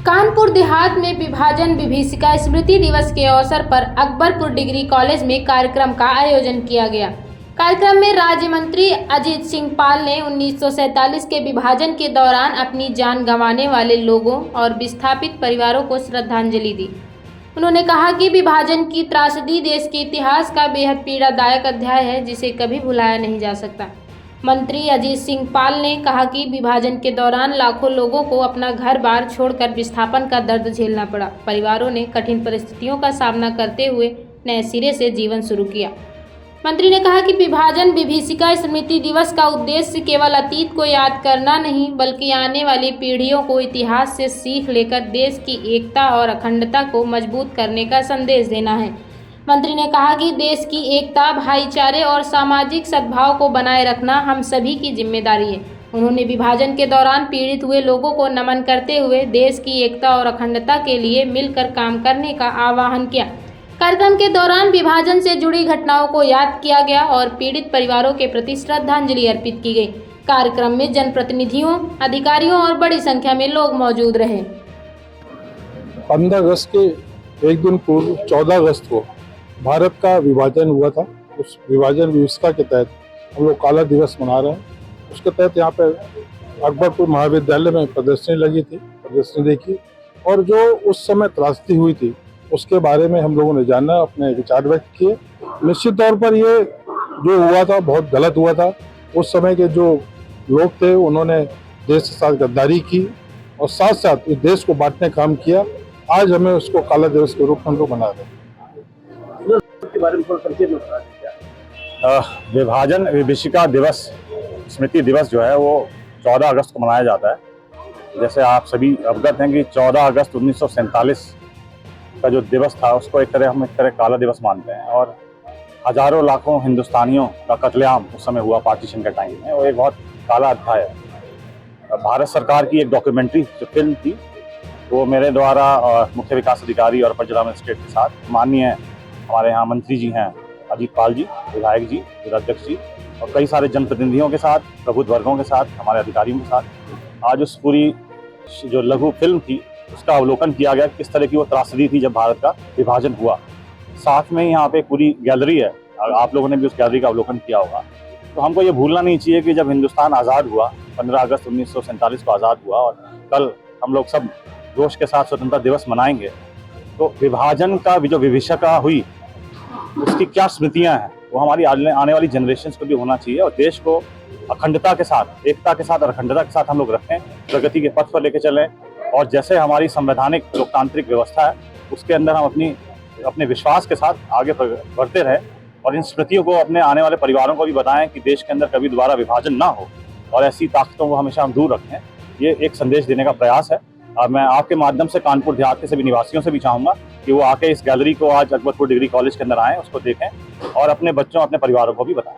कानपुर देहात में विभाजन विभीषिका स्मृति दिवस के अवसर पर अकबरपुर डिग्री कॉलेज में कार्यक्रम का आयोजन किया गया। कार्यक्रम में राज्य मंत्री अजीत सिंह पाल ने 1947 के विभाजन के दौरान अपनी जान गंवाने वाले लोगों और विस्थापित परिवारों को श्रद्धांजलि दी। उन्होंने कहा कि विभाजन की त्रासदी देश के इतिहास का बेहद पीड़ादायक अध्याय है, जिसे कभी भुलाया नहीं जा सकता। मंत्री अजीत सिंह पाल ने कहा कि विभाजन के दौरान लाखों लोगों को अपना घर बार छोड़कर विस्थापन का दर्द झेलना पड़ा। परिवारों ने कठिन परिस्थितियों का सामना करते हुए नए सिरे से जीवन शुरू किया। मंत्री ने कहा कि विभाजन विभीषिका स्मृति दिवस का उद्देश्य केवल अतीत को याद करना नहीं, बल्कि आने वाली पीढ़ियों को इतिहास से सीख लेकर देश की एकता और अखंडता को मजबूत करने का संदेश देना है। मंत्री ने कहा कि देश की एकता, भाईचारे और सामाजिक सद्भाव को बनाए रखना हम सभी की जिम्मेदारी है। उन्होंने विभाजन के दौरान पीड़ित हुए लोगों को नमन करते हुए देश की एकता और अखंडता के लिए मिलकर काम करने का आह्वान किया। कार्यक्रम के दौरान विभाजन से जुड़ी घटनाओं को याद किया गया और पीड़ित परिवारों के प्रति श्रद्धांजलि अर्पित की गई। कार्यक्रम में जनप्रतिनिधियों, अधिकारियों और बड़ी संख्या में लोग मौजूद रहे। 15 अगस्त के एक दिन पूर्व 14 अगस्त को भारत का विभाजन हुआ था। उस विभाजन विभीषिका के तहत हम लोग काला दिवस मना रहे हैं। उसके तहत यहाँ पे अकबरपुर महाविद्यालय में प्रदर्शनी लगी थी, प्रदर्शनी देखी और जो उस समय त्रासदी हुई थी उसके बारे में हम लोगों ने जाना, अपने विचार व्यक्त किए। निश्चित तौर पर ये जो हुआ था बहुत गलत हुआ था। उस समय के जो लोग थे उन्होंने देश के साथ गद्दारी की और साथ साथ इस देश को बांटने का काम किया। आज हमें उसको काला दिवस के रूप में हम लोग मना रहे हैं। विभाजन विभीषिका दिवस स्मृति दिवस जो है वो 14 अगस्त को मनाया जाता है। जैसे आप सभी अवगत हैं कि 14 अगस्त 1947 का जो दिवस था उसको हम एक तरह काला दिवस मानते हैं और हजारों लाखों हिंदुस्तानियों का कत्लेआम उस समय हुआ पार्टीशन के टाइम में। वो एक बहुत काला अध्याय है। भारत सरकार की एक डॉक्यूमेंट्री जो फिल्म थी वो मेरे द्वारा मुख्य विकास अधिकारी और अपर जिला मजिस्ट्रेट के साथ माननीय हमारे यहाँ मंत्री जी हैं अजीत पाल जी, विधायक जी, जिलाध्यक्ष जी और कई सारे जनप्रतिनिधियों के साथ, प्रबुद्ध वर्गों के साथ, हमारे अधिकारियों के साथ आज उस पूरी जो लघु फिल्म थी उसका अवलोकन किया गया, किस तरह की वो त्रासदी थी जब भारत का विभाजन हुआ। साथ में यहाँ पे पूरी गैलरी है, आप लोगों ने भी उस गैलरी का अवलोकन किया होगा। तो हमको ये भूलना नहीं चाहिए कि जब हिंदुस्तान आज़ाद हुआ, 15 अगस्त 1947 को आज़ाद हुआ और कल हम लोग सब जोश के साथ स्वतंत्रता दिवस मनाएंगे, तो विभाजन का जो विभीषिका हुई उसकी क्या स्मृतियाँ हैं वो हमारी आने वाली जनरेशन को भी होना चाहिए और देश को अखंडता के साथ, एकता के साथ और अखंडता के साथ हम लोग रखें, प्रगति के पथ पर लेके चलें और जैसे हमारी संवैधानिक लोकतांत्रिक व्यवस्था है उसके अंदर हम अपने विश्वास के साथ आगे बढ़ते रहें और इन स्मृतियों को अपने आने वाले परिवारों को भी बताएं कि देश के अंदर कभी दोबारा विभाजन ना हो और ऐसी ताकतों को हमेशा हम दूर रखें। ये एक संदेश देने का प्रयास है और मैं आपके माध्यम से कानपुर देहात के सभी निवासियों से भी चाहूँगा कि वो आके इस गैलरी को आज अकबरपुर डिग्री कॉलेज के अंदर आएँ, उसको देखें और अपने बच्चों, अपने परिवारों को भी बताएं।